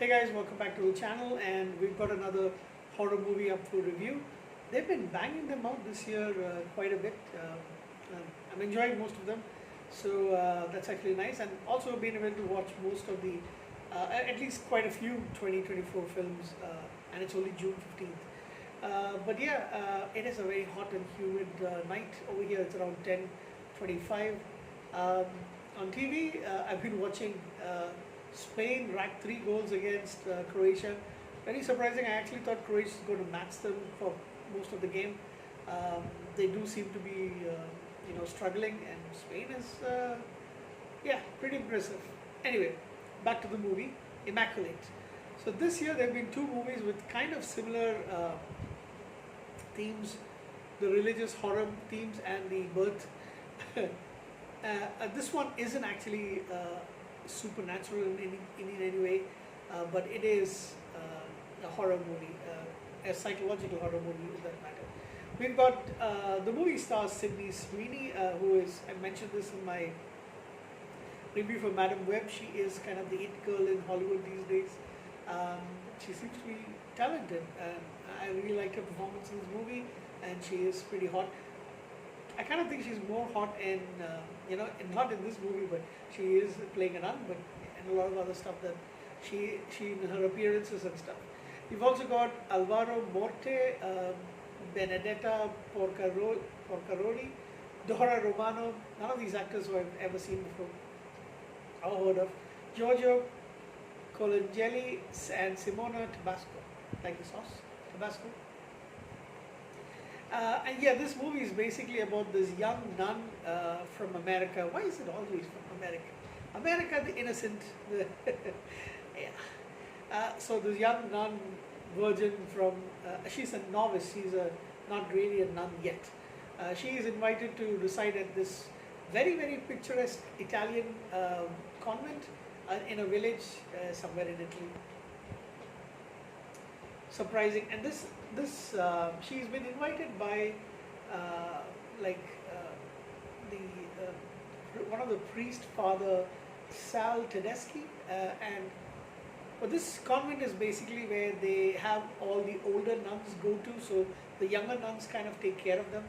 Hey guys, welcome back to the channel, and we've got another horror movie up for review. They've been banging them out this year quite a bit. I'm enjoying most of them, so that's actually nice. And also been able to watch most of the, at least quite a few 2024 films, and it's only June 15th. But yeah, it is a very hot and humid night over here. It's around 10:25. On TV, I've been watching Spain rack 3 goals against Croatia. Very surprising. I actually thought Croatia was going to match them for most of the game. They do seem to be, struggling, and Spain is, yeah, pretty impressive. Anyway, back to the movie, Immaculate. So this year there have been two movies with kind of similar themes, the religious horror themes and the birth. This one isn't actually supernatural in any way, but it is a horror movie, a psychological horror movie for that matter. We've got the movie stars Sydney Sweeney, who is, I mentioned this in my review for Madam Web. She is kind of the it girl in Hollywood these days. She seems to be talented, and I really liked her performance in this movie, and she is pretty hot. I kind of think she's more hot in, not in this movie, but she is playing a nun, but in a lot of other stuff that she in her appearances and stuff. We've also got Alvaro Morte, Benedetta Porcaroli, Dora Romano, none of these actors who I've ever seen before or heard of, Giorgio Colangeli, and Simona Tabasco, like the sauce, Tabasco. And yeah, this movie is basically about this young nun from America. Why is it always from America? America, the innocent. Yeah. So this young nun, virgin from, she's a novice. She's not really a nun yet. She is invited to reside at this very, very picturesque Italian convent in a village somewhere in Italy. Surprising. And this she's been invited by one of the priest, Father Sal Tedeschi, and but this convent is basically where they have all the older nuns go to, so the younger nuns kind of take care of them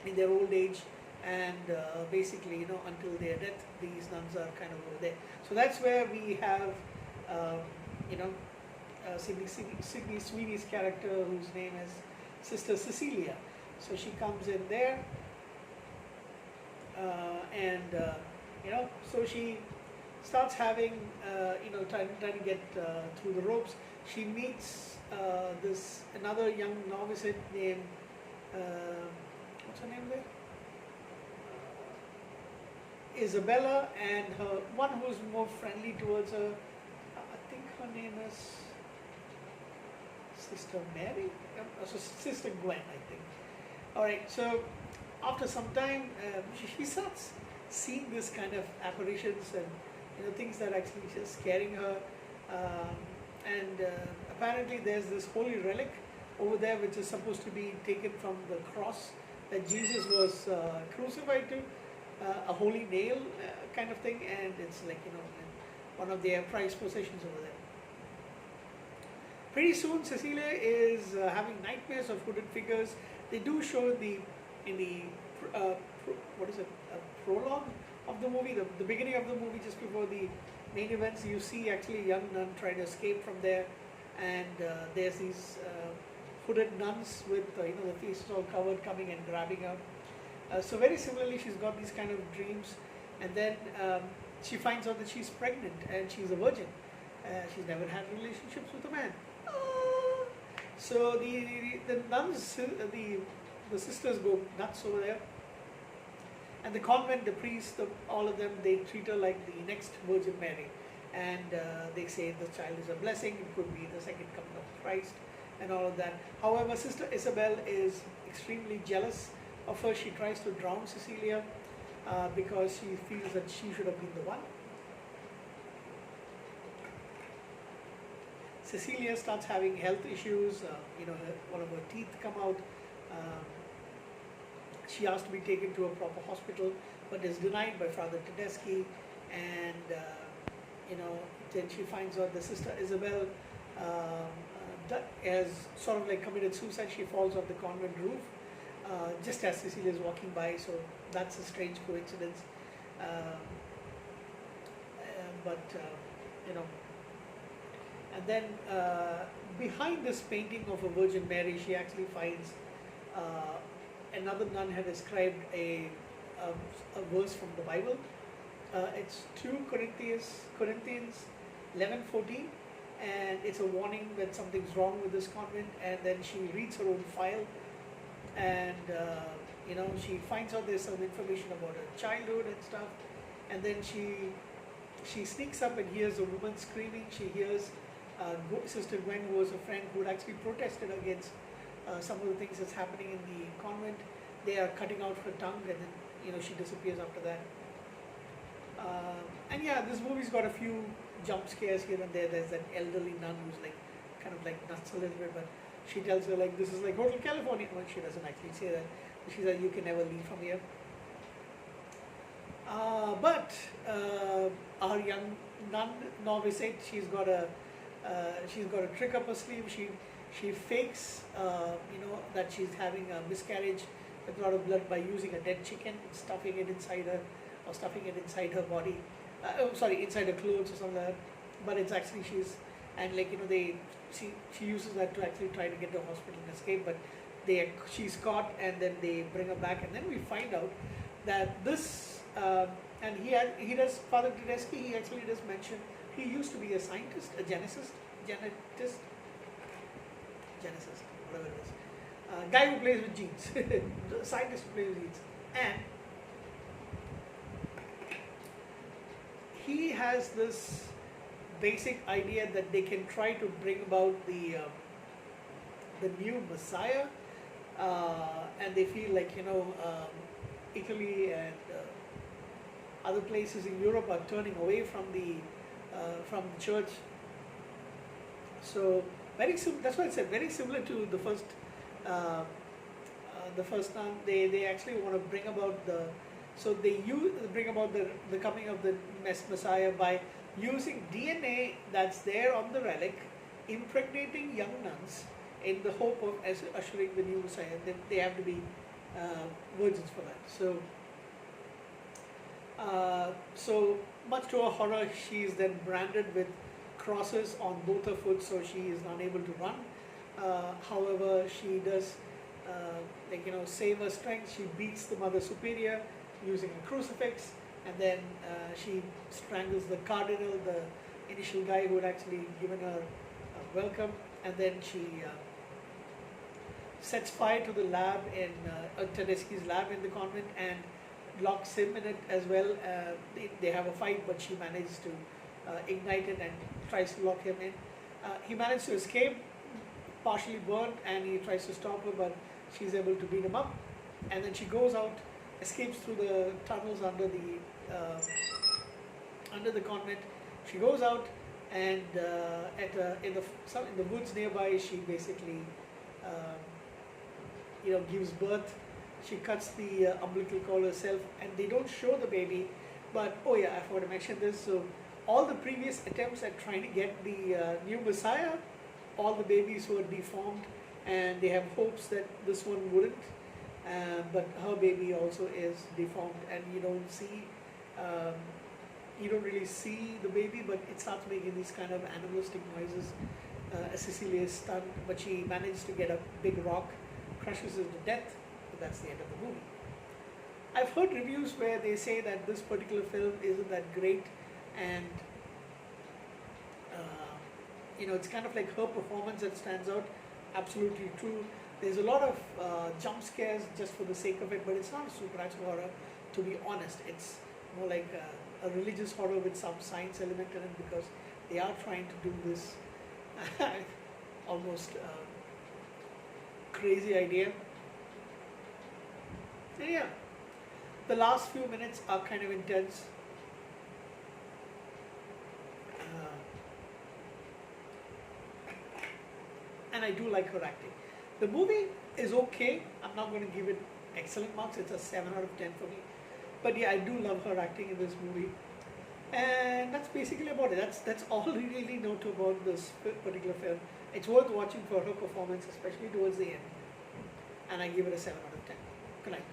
in their old age, and basically, until their death, these nuns are kind of over there. So that's where we have, Sydney Sweeney's character, whose name is Sister Cecilia. So she comes in there, so she starts having, trying to get through the ropes. She meets another young novice named, what's her name there? Isabella, and her one who's more friendly towards her. I think her name is Sister Mary, so Sister Gwen, I think. All right, so after some time, she starts seeing this kind of apparitions and things that actually just scaring her. Apparently, there's this holy relic over there, which is supposed to be taken from the cross that Jesus was crucified to, a holy nail kind of thing, and it's like one of their prized possessions over there. Pretty soon, Cecilia is having nightmares of hooded figures. They do show in the prologue of the movie, the beginning of the movie, just before the main events. You see actually a young nun trying to escape from there, and there's these hooded nuns with the faces all covered coming and grabbing her. So very similarly, she's got these kind of dreams, and then she finds out that she's pregnant and she's a virgin. She's never had relationships with a man. So the nuns, the sisters go nuts over there, and the convent, the priests, all of them, they treat her like the next Virgin Mary, and they say the child is a blessing. It could be the second coming of Christ, and all of that. However, Sister Isabel is extremely jealous of her. She tries to drown Cecilia because she feels that she should have been the one. Cecilia starts having health issues. One of her teeth come out. She has to be taken to a proper hospital, but is denied by Father Tedeschi. And you know, then she finds out the sister Isabel has sort of like committed suicide. She falls off the convent roof just as Cecilia is walking by. So that's a strange coincidence. Um, but you know, and then behind this painting of a Virgin Mary, she actually finds another nun had ascribed a verse from the Bible. It's 2 Corinthians 11:14, and it's a warning that something's wrong with this convent. And then she reads her own file, and you know, she finds out there's some information about her childhood and stuff. And then she sneaks up and hears a woman screaming. She hears Sister Gwen, who was a friend who had actually protested against some of the things that's happening in the convent. They are cutting out her tongue, and then, you know, she disappears after that. And yeah, this movie's got a few jump scares here and there. There's that elderly nun who's like kind of like nuts a little bit, but she tells her like this is like Hotel California. Well, she doesn't actually say that. She says you can never leave from here. But our young nun novicate, she's got a trick up her sleeve. She fakes you know, that she's having a miscarriage with a lot of blood by using a dead chicken, stuffing it inside her body. Inside her clothes or something like that. But it's actually and like, you know, she uses that to actually try to get to the hospital and escape. But she's caught, and then they bring her back, and then we find out that this and Father Tedeschi, he actually does mention he used to be a scientist, a geneticist, whatever it is, guy who plays with genes, the scientist who plays with genes, and he has this basic idea that they can try to bring about the new Messiah, and they feel like, you know, Italy and other places in Europe are turning away from the church. So that's why I said very similar to the first nun. They actually want to bring about bring about the coming of the Messiah by using DNA that's there on the relic, impregnating young nuns in the hope of ushering the new Messiah. They have to be virgins for that. So much to her horror, she is then branded with crosses on both her foot, so she is unable to run. However, she does save her strength. She beats the Mother Superior using a crucifix, and then she strangles the cardinal, the initial guy who had actually given her a welcome, and then she sets fire to the lab in Tedeschi's lab in the convent and locks him in it as well. They have a fight, but she manages to ignite it and tries to lock him in. He managed to escape, partially burnt, and he tries to stop her, but she's able to beat him up. And then she goes out, escapes through the tunnels under the convent. She goes out, and in the woods nearby, she basically gives birth. She cuts the umbilical cord herself, and they don't show the baby. But oh yeah, I forgot to mention this. So all the previous attempts at trying to get the new Messiah, all the babies were deformed, and they have hopes that this one wouldn't. But her baby also is deformed, and you don't really see the baby, but it starts making these kind of animalistic noises. Cecilia is stunned, but she manages to get a big rock, crushes it to death. That's the end of the movie. I've heard reviews where they say that this particular film isn't that great, and it's kind of like her performance that stands out. Absolutely true. There's a lot of jump scares just for the sake of it, but it's not a supernatural horror, to be honest. It's more like a religious horror with some science element in it, because they are trying to do this almost crazy idea. Yeah, the last few minutes are kind of intense. And I do like her acting. The movie is okay. I'm not going to give it excellent marks. It's a 7 out of 10 for me. But yeah, I do love her acting in this movie. And that's basically about it. That's all we really know to about this particular film. It's worth watching for her performance, especially towards the end. And I give it a 7 out of 10. Good night.